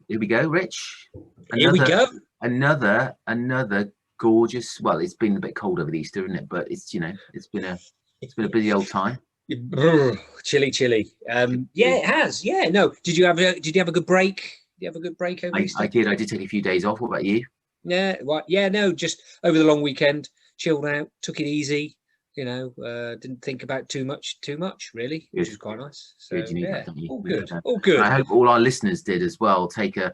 here we go, Rich. Here we go. Another gorgeous. Well, it's been a bit cold over the Easter, isn't it? But it's it's been a busy old time. Chilly. Yeah, it has. Yeah, no. Did you have a good break? Did you have a good break over Easter? I did take a few days off. What about you? Yeah, well, yeah, no, just over the long weekend, chilled out, took it easy. Didn't think about too much, really, which is quite nice. So good, you need yeah, that, don't you? All good. And I hope all our listeners did as well. Take a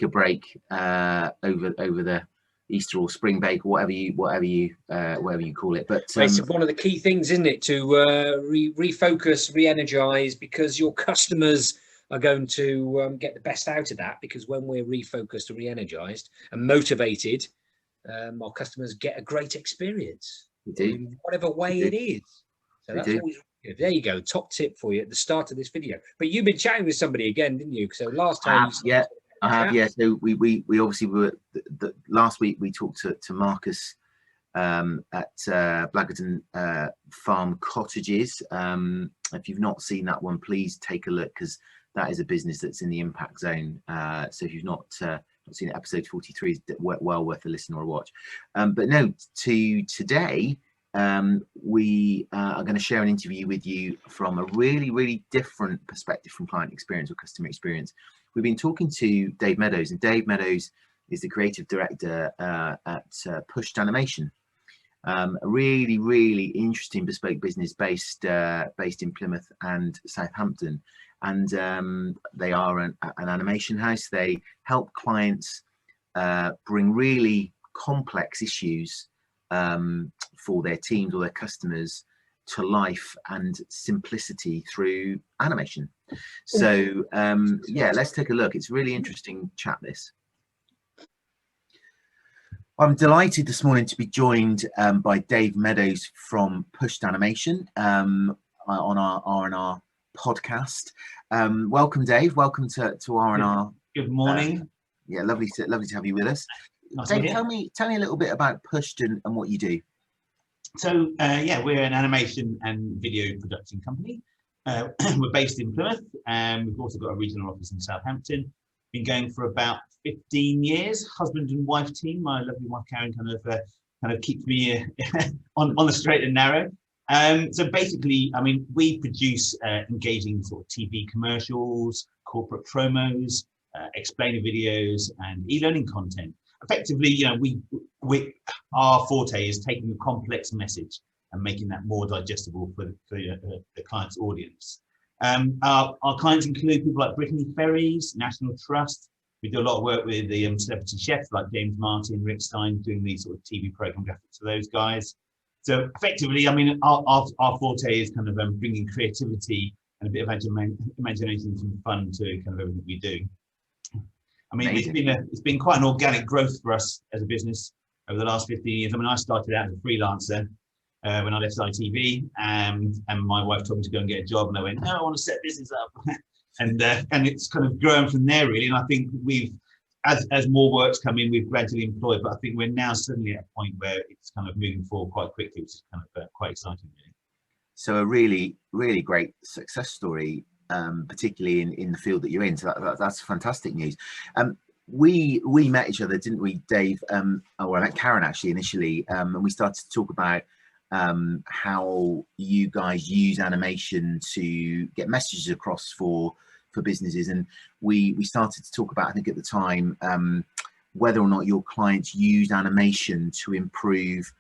break over the Easter or spring break, or whatever you call it. But it's one of the key things, isn't it, to refocus, re-energize, because your customers are going to get the best out of that. Because when we're refocused, re-energized, and motivated, our customers get a great experience. In whatever way it is. So that's always good. There you go. Top tip for you at the start of this video. But you've been chatting with somebody again, didn't you? So last time I have. Yeah. So we obviously were last week we talked to Marcus at Blaggerton Farm Cottages. If you've not seen that one, please take a look, because that is a business that's in the impact zone. So if you've not seen it, episode 43 is well worth a listen or a watch. But no, today we are going to share an interview with you from a really different perspective from client experience or customer experience. We've been talking to Dave Meadows, and Dave Meadows is the creative director at Pushed Animation, a really interesting bespoke business based in Plymouth and Southampton. And they are an animation house. They help clients bring really complex issues for their teams or their customers to life and simplicity through animation. So yeah, let's take a look. It's a really interesting chat, this. I'm delighted this morning to be joined by Dave Meadows from Pushed Animation on our R&R podcast. Welcome, Dave. Welcome to R&R. Good morning. Yeah, lovely to have you with us. Nice. Dave, tell me a little bit about Pushed and what you do. So yeah, we're an animation and video production company. We're based in Plymouth, and we've also got a regional office in Southampton. Been going for about 15 years. Husband and wife team. My lovely wife Karen kind of keeps me on the straight and narrow. So basically, I mean, we produce engaging sort of TV commercials, corporate promos, explainer videos, and e-learning content. Effectively, we our forte is taking a complex message and making that more digestible for the client's audience. Our clients include people like Brittany Ferries, National Trust. We do a lot of work with the celebrity chefs like James Martin, Rick Stein, doing these sort of TV program graphics for those guys. So effectively, I mean, our forte is kind of bringing creativity and a bit of imagination and fun to kind of everything we do. I mean, it's been quite an organic growth for us as a business over the last 15 years. I mean, I started out as a freelancer when I left ITV, and my wife told me to go and get a job, and I went, no, I want to set business up. and it's kind of grown from there, really. And I think as more work's come in, we've gradually employed, but I think we're now suddenly at a point where it's kind of moving forward quite quickly, which is kind of quite exciting, really. So a really great success story, particularly in the field that you're in. So that's fantastic news. We met each other, didn't we, Dave? Or I met Karen actually initially, and we started to talk about how you guys use animation to get messages across for businesses, and we started to talk about, I think at the time, whether or not your clients used animation to improve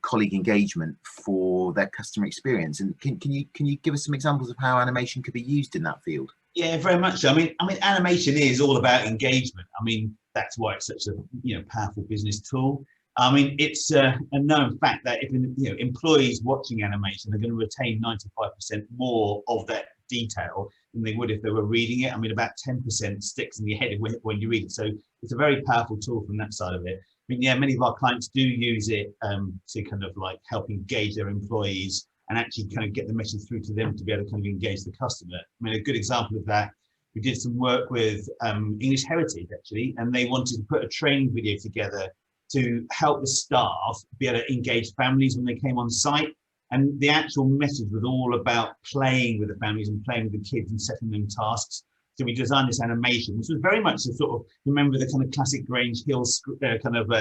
colleague engagement for their customer experience. And can you give us some examples of how animation could be used in that field? Yeah, very much so. I mean, animation is all about engagement. I mean, that's why it's such a powerful business tool. I mean, it's a known fact that if employees watching animation are going to retain 95% more of that detail than they would if they were reading it. I mean, about 10% sticks in your head when you read it. So it's a very powerful tool from that side of it. I mean, yeah, many of our clients do use it to kind of like help engage their employees and actually kind of get the message through to them to be able to kind of engage the customer. I mean, a good example of that, we did some work with English Heritage actually, and they wanted to put a training video together to help the staff be able to engage families when they came on site. And the actual message was all about playing with the families and playing with the kids and setting them tasks. So we designed this animation, which was very much a sort of, remember the kind of classic Grange Hill kind of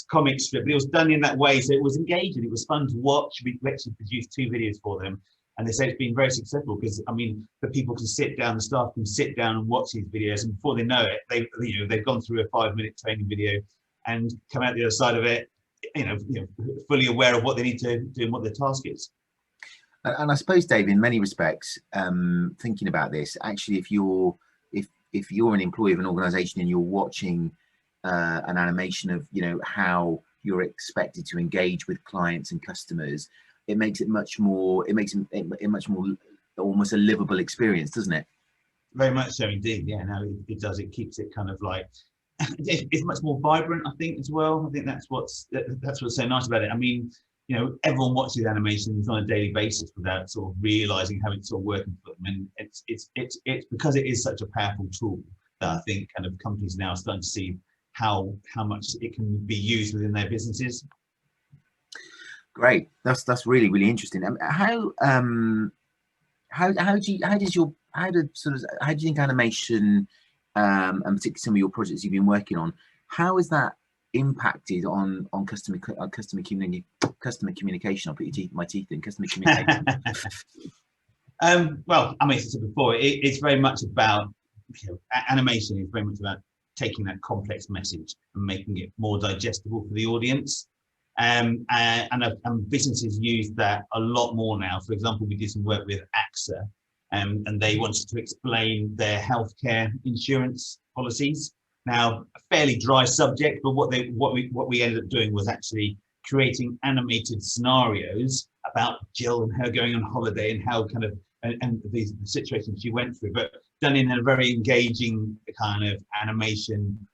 comic strip, but it was done in that way. So it was engaging, it was fun to watch. We actually produced 2 videos for them. And they say it's been very successful because, I mean, the people can sit down, the staff can sit down and watch these videos, and before they know it, they've gone through a 5-minute training video and come out the other side of it, fully aware of what they need to do and what their task is. And I suppose, Dave, in many respects, thinking about this, actually, if you're an employee of an organisation and you're watching an animation of how you're expected to engage with clients and customers, it makes it much more. It makes it much more almost a livable experience, doesn't it? Very much so, indeed. Yeah, no, it does. It keeps it kind of like it's much more vibrant, I think, as well. I think that's what's so nice about it. I mean, everyone watches animations on a daily basis without sort of realizing how it's sort of working for them, and it's because it is such a powerful tool that I think kind of companies now are starting to see how much it can be used within their businesses. Great, that's really, really interesting. How do you think animation, and particularly some of your projects you've been working on, how is that impacted on customer communication? I'll put my teeth in customer communication. Well, I mean, as I said before, it's very much about animation is very much about taking that complex message and making it more digestible for the audience. And businesses use that a lot more now. For example, we did some work with AXA, and they wanted to explain their healthcare insurance policies. Now, a fairly dry subject, but what we ended up doing was actually creating animated scenarios about Jill and her going on holiday and how kind of and the situations she went through, but done in a very engaging kind of animation.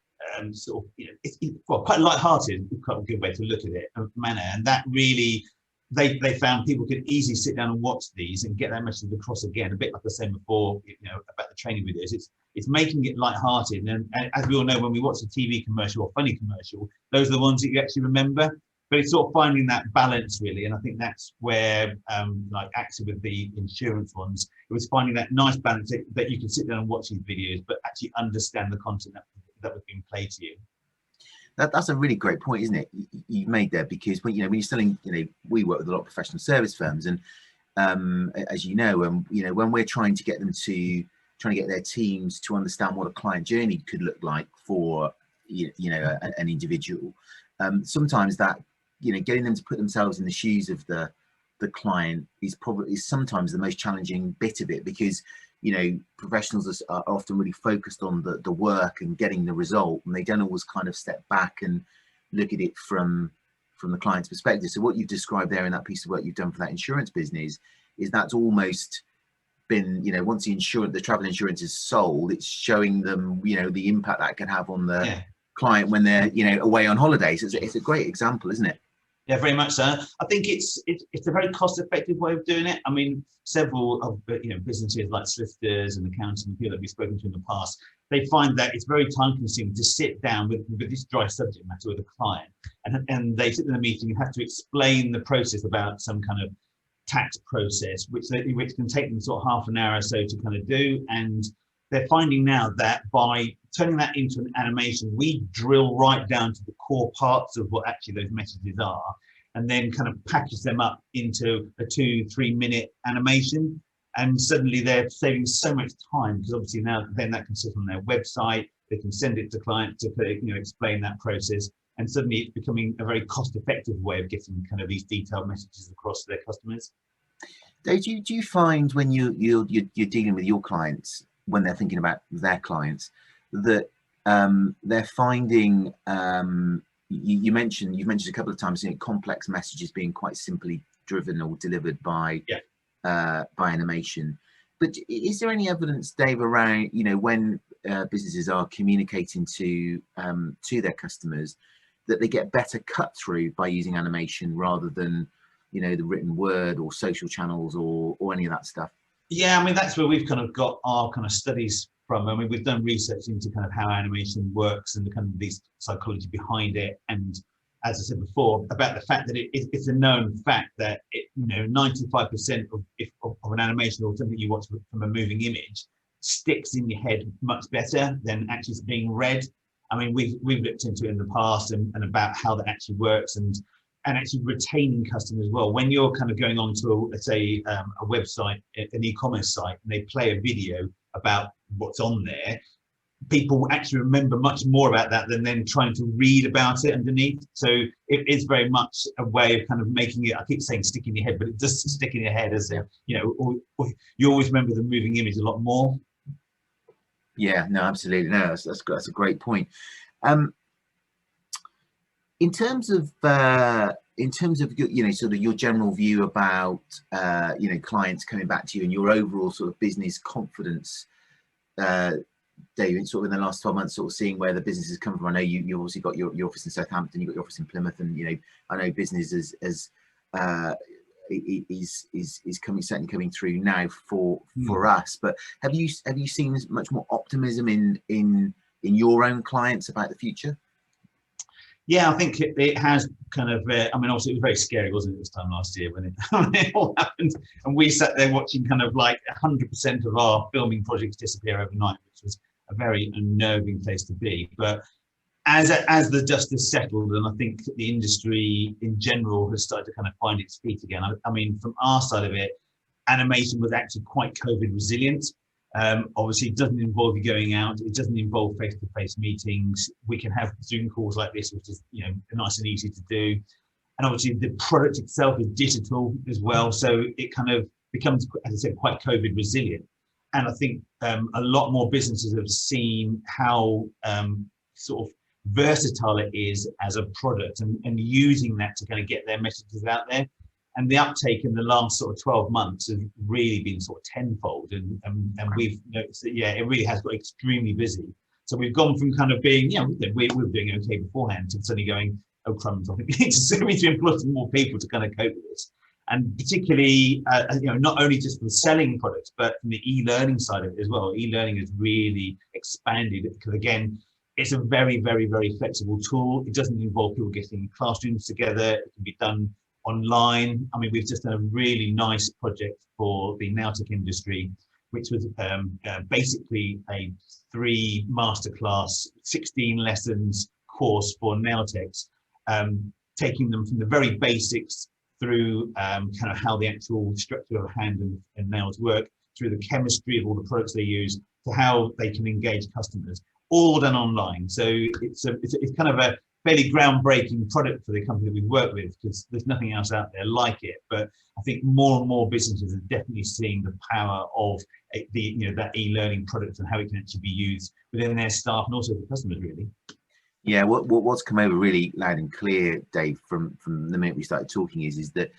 Sort of, it's quite light-hearted, quite a good way to look at it, manner, and that really they found people could easily sit down and watch these and get that message across again, a bit like I said before, about the training videos. It's making it light-hearted, and as we all know, when we watch a TV commercial or funny commercial, those are the ones that you actually remember. But it's sort of finding that balance, really, and I think that's where, like AXA with the insurance ones, it was finding that nice balance that you can sit down and watch these videos, but actually understand the content that was being played to you. That's a really great point, isn't it? You've made there, because when you're selling, we work with a lot of professional service firms, and as when we're trying to get their teams to understand what a client journey could look like for an individual, sometimes that getting them to put themselves in the shoes of the client is sometimes the most challenging bit of it, because professionals are often really focused on the work and getting the result, and they don't always kind of step back and look at it from the client's perspective. So what you've described there in that piece of work you've done for that insurance business is that's almost been, once the travel insurance is sold, it's showing them the impact that can have on the client when they're away on holidays. It's a great example, isn't it? Yeah, very much so. I think it's a very cost-effective way of doing it. I mean, several of businesses like solicitors and accountants and people that we've spoken to in the past, they find that it's very time-consuming to sit down with this dry subject matter with a client, and they sit in a meeting and have to explain the process about some kind of tax process, which can take them sort of half an hour or so to kind of do. And they're finding now that by turning that into an animation, we drill right down to the core parts of what actually those messages are, and then kind of package them up into a 2-3 minute animation. And suddenly they're saving so much time, because obviously now then that can sit on their website, they can send it to clients to explain that process, and suddenly it's becoming a very cost-effective way of getting kind of these detailed messages across to their customers. Dave, do you find when you're dealing with your clients, when they're thinking about their clients, that they're finding, you've mentioned a couple of times, complex messages being quite simply driven or delivered by animation, but is there any evidence, Dave, around when businesses are communicating to their customers, that they get better cut through by using animation rather than the written word or social channels or any of that stuff? Yeah, I mean, that's where we've kind of got our kind of studies from. I mean, we've done research into kind of how animation works and the kind of these psychology behind it. And as I said before, about the fact that it's a known fact that 95% of an animation or something you watch from a moving image sticks in your head much better than actually being read. I mean, we've looked into it in the past and about how that actually works and actually retaining customers as well. When you're kind of going on to, let's say, a website, an e-commerce site, and they play a video about what's on there, people actually remember much more about that than then trying to read about it underneath. So it is very much a way of kind of making it, I keep saying stick in your head, but it does stick in your head as a, you know, or you always remember the moving image a lot more. Yeah, no, absolutely. No, that's a great point. In terms of your, you know, sort of your general view about you know, clients coming back to you and your overall sort of business confidence, David, sort of in the last 12 months, sort of seeing where the business has come from. I know you obviously got your office in Southampton, you've got your office in Plymouth, and you know, I know business is certainly coming through now for us. But have you seen much more optimism in your own clients about the future? Yeah, I think it has kind of, I mean, obviously it was very scary, wasn't it, this time last year when it all happened, and we sat there watching kind of like 100% of our filming projects disappear overnight, which was a very unnerving place to be. But as the dust has settled, and I think the industry in general has started to kind of find its feet again. I mean, from our side of it, animation was actually quite COVID resilient. Obviously, it doesn't involve you going out. It doesn't involve face-to-face meetings. We can have Zoom calls like this, which is, you know, nice and easy to do. And obviously, the product itself is digital as well, so it kind of becomes, as I said, quite COVID resilient. And I think a lot more businesses have seen how sort of versatile it is as a product, and using that to kind of get their messages out there. And the uptake in the last sort of 12 months has really been sort of tenfold, and we've noticed that, yeah, it really has got extremely busy. So we've gone from kind of being, you know, we were doing okay beforehand, to suddenly going, oh crumbs, I think we need to employ some more people to kind of cope with this. And particularly, you know, not only just from selling products, but from the e-learning side of it as well. E-learning has really expanded, because again, it's a very, very, very flexible tool. It doesn't involve people getting classrooms together. It can be done online. I mean, we've just done a really nice project for the nailtech industry, which was basically a 3 masterclass, 16 lessons course for nailtechs, taking them from the very basics through kind of how the actual structure of hand and nails work, through the chemistry of all the products they use, to how they can engage customers, all done online. So it's kind of a fairly groundbreaking product for the company that we work with, because there's nothing else out there like it. But I think more and more businesses are definitely seeing the power of that e-learning product and how it can actually be used within their staff and also for customers, really. Yeah, what's come over really loud and clear, Dave, from the minute we started talking is that,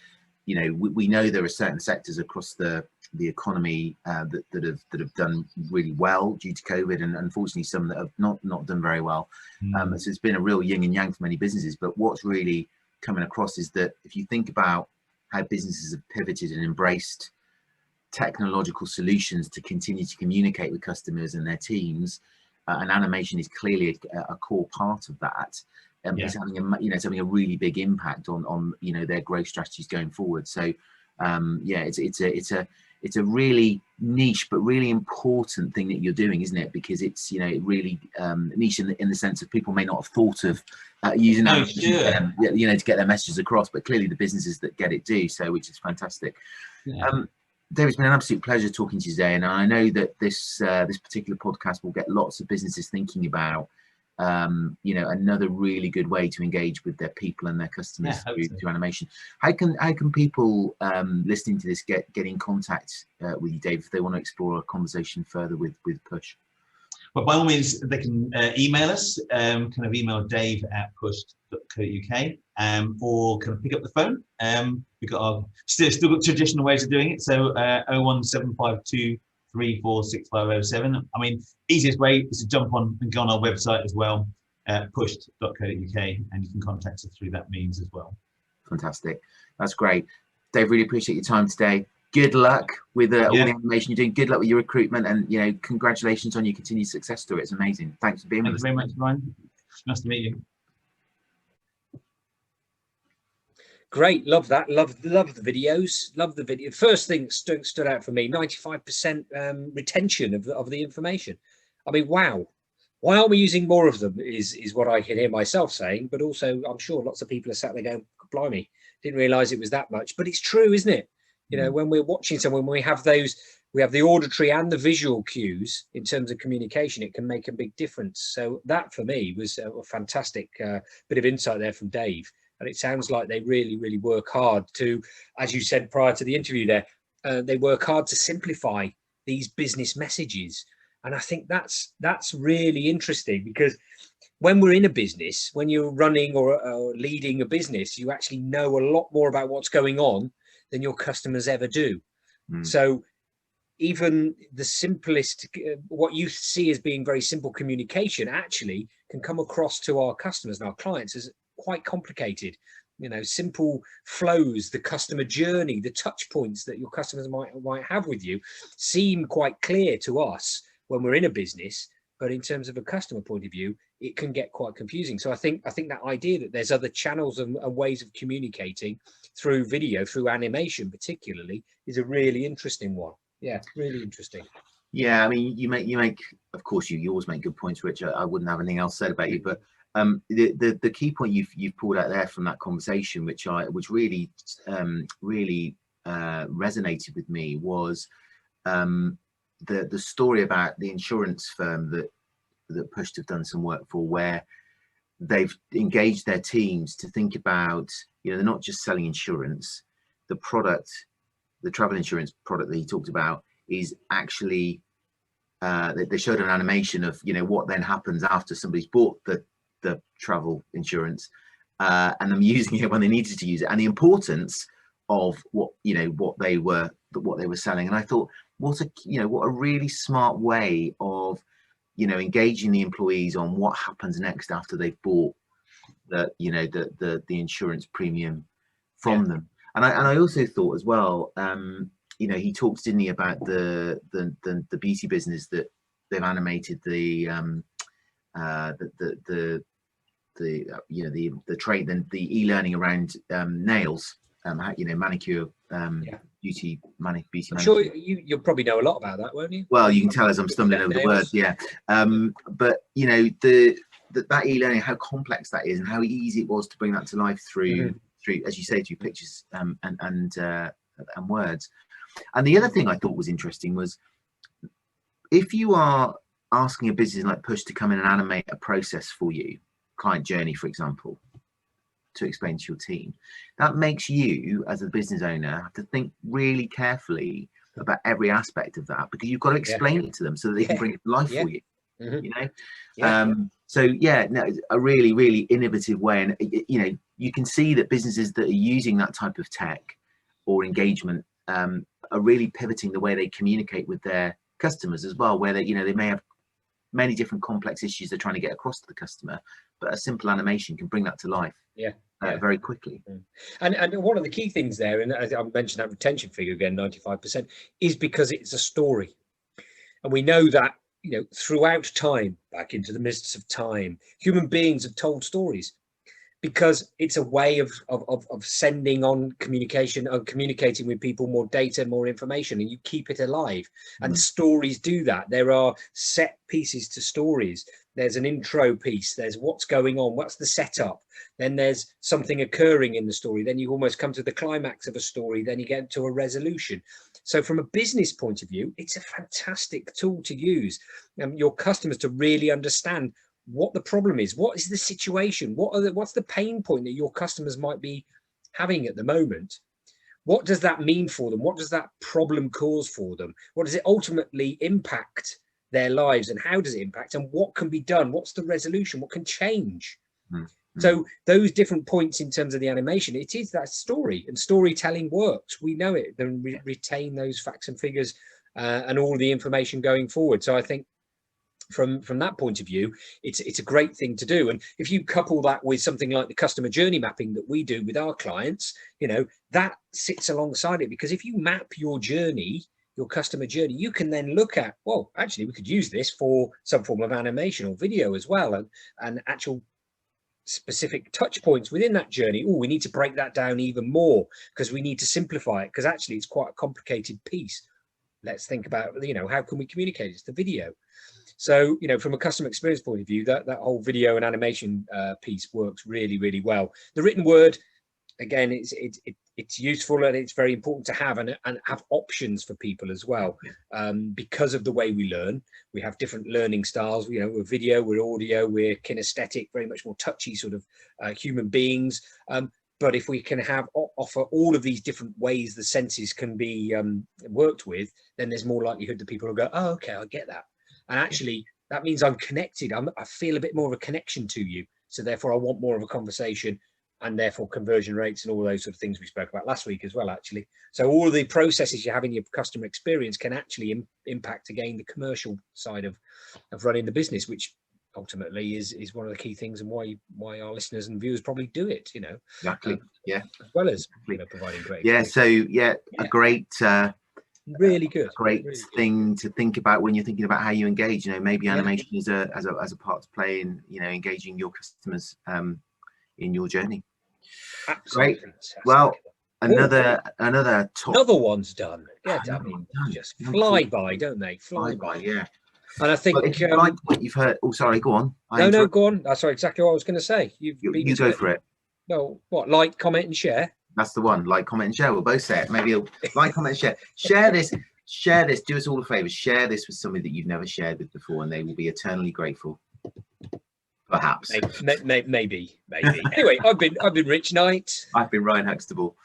you know, we know there are certain sectors across the economy that have done really well due to COVID, and unfortunately some that have not done very well. So it's been a real yin and yang for many businesses. But what's really coming across is that if you think about how businesses have pivoted and embraced technological solutions to continue to communicate with customers and their teams, and animation is clearly a core part of that. It's having a really big impact on their growth strategies going forward. So yeah, it's a really niche but really important thing that you're doing, isn't it? Because it's really niche in the sense of people may not have thought of using that to get their messages across, but clearly the businesses that get it do so, which is fantastic. Yeah. Dave, it's been an absolute pleasure talking to you today, and I know that this particular podcast will get lots of businesses thinking about another really good way to engage with their people and their customers through animation. How can people listening to this get in contact with you, Dave, if they want to explore a conversation further with Push? Well, by all means, they can email us, kind of email dave@push.co.uk, or kind of pick up the phone. We've got still got traditional ways of doing it. So 01752 346507. I mean, easiest way is to jump on and go on our website as well, push.co.uk, and you can contact us through that means as well. Fantastic. That's great. Dave, really appreciate your time today. Good luck with all the animation you're doing. Good luck with your recruitment, and congratulations on your continued success story. It's amazing. Thanks for being with us. Thank you very much, Ryan. Nice to meet you. Great, love that. Love the videos. Love the video. First thing that stood out for me: 95% retention of the information. I mean, wow. Why aren't we using more of them? Is what I can hear myself saying, but also I'm sure lots of people are sat there going, "Blimey, didn't realise it was that much." But it's true, isn't it? You know, when we're watching someone, we have the auditory and the visual cues in terms of communication. It can make a big difference. So that for me was a fantastic bit of insight there from Dave. And it sounds like they really, really work hard to, as you said prior to the interview there, they work hard to simplify these business messages. And I think that's really interesting, because when we're in a business, when you're running or leading a business, you actually know a lot more about what's going on than your customers ever do. So even the simplest, what you see as being very simple communication actually can come across to our customers and our clients as quite complicated. You know, simple flows, the customer journey, the touch points that your customers might have with you seem quite clear to us when we're in a business, but in terms of a customer point of view, it can get quite confusing. So I think that idea that there's other channels and ways of communicating through video, through animation particularly, is a really interesting one. Yeah, really interesting. Yeah, I mean, you make, of course, you always make good points, Rich. I wouldn't have anything else said about you, but the key point you've pulled out there from that conversation, which really resonated with me, was the story about the insurance firm that Push have done some work for, where they've engaged their teams to think about, you know, they're not just selling insurance. The product, the travel insurance product that he talked about, is actually they showed an animation of, you know, what then happens after somebody's bought the travel insurance and them using it when they needed to use it, and the importance of what they were selling. And I thought, what a really smart way of, you know, engaging the employees on what happens next after they've bought the insurance premium from them. And I also thought as well, you know, he talks, didn't he, about the beauty business that they've animated the trade, then the e-learning around nails, you know, manicure, beauty manicure. I'm sure you'll probably know a lot about that, won't you? Well, you can tell as I'm stumbling over the words, but you know, that e-learning, how complex that is, and how easy it was to bring that to life through, as you say, through pictures and words. And the other thing I thought was interesting was, if you are asking a business like Push to come in and animate a process for you, client journey, for example, to explain to your team, that makes you, as a business owner, have to think really carefully about every aspect of that, because you've got to explain it to them so that they can bring it to life for you. You know, so a really, really innovative way. And you know, you can see that businesses that are using that type of tech or engagement are really pivoting the way they communicate with their customers as well, where they may have many different complex issues they're trying to get across to the customer, but a simple animation can bring that to life very quickly. And one of the key things there, and I mentioned that retention figure again, 95%, is because it's a story. And we know that, you know, throughout time, back into the mists of time, human beings have told stories, because it's a way of sending on communication, of communicating with people, more data, more information, and you keep it alive. And stories do that. There are set pieces to stories. There's an intro piece, there's what's going on, what's the setup, then there's something occurring in the story, then you almost come to the climax of a story, then you get to a resolution. So from a business point of view, it's a fantastic tool to use your customers to really understand what the problem is, what is the situation, what's the pain point that your customers might be having at the moment. What does that mean for them? What does that problem cause for them? What does it ultimately impact their lives, and how does it impact, and what can be done? What's the resolution? What can change? So those different points in terms of the animation, it is that story, and storytelling works. We know it, then retain those facts and figures and all the information going forward. So I think from that point of view, it's a great thing to do. And if you couple that with something like the customer journey mapping that we do with our clients, you know, that sits alongside it, because if you map your journey, your customer journey, you can then look at, well, actually we could use this for some form of animation or video as well, and actual specific touch points within that journey. Oh, we need to break that down even more because we need to simplify it, because actually it's quite a complicated piece. Let's think about, you know, how can we communicate? It's the video. So, you know, from a customer experience point of view, that whole video and animation piece works really, really well. The written word, again, it's useful, and it's very important to have and have options for people as well, because of the way we learn. We have different learning styles. You know, we're video, we're audio, we're kinesthetic, very much more touchy sort of human beings. But if we can offer all of these different ways the senses can be worked with, then there's more likelihood that people will go, oh, okay, I get that. And actually, that means I'm connected. I feel a bit more of a connection to you. So therefore, I want more of a conversation, and therefore conversion rates and all those sort of things we spoke about last week as well, actually. So all of the processes you have in your customer experience can actually impact, again, the commercial side of running the business, which ultimately is one of the key things, and why our listeners and viewers probably do it, you know. Exactly. Yeah. As well as, you know, providing great. Yeah. So yeah, a great, really good, great really thing good to think about when you're thinking about how you engage. You know, maybe Yeah. animation is as a part to play in, you know, engaging your customers in your journey. Absolutely. Great. Fantastic. Well, another top. Another one's done. Yeah, I Another mean, one done. just Number fly 4. by, don't they? Fly by. Yeah. And I think Well, if you like what you've heard, oh, sorry, go on. no, go on. That's exactly what I was going to say. You go for it. Well, what? Like, comment, and share. That's the one. Like, comment, and share. We'll both say it. Maybe like, comment, and share. Share this. Share this. Do us all a favor. Share this with somebody that you've never shared with before, and they will be eternally grateful. Perhaps. Maybe. Anyway, I've been Rich Knight. I've been Ryan Huxtable.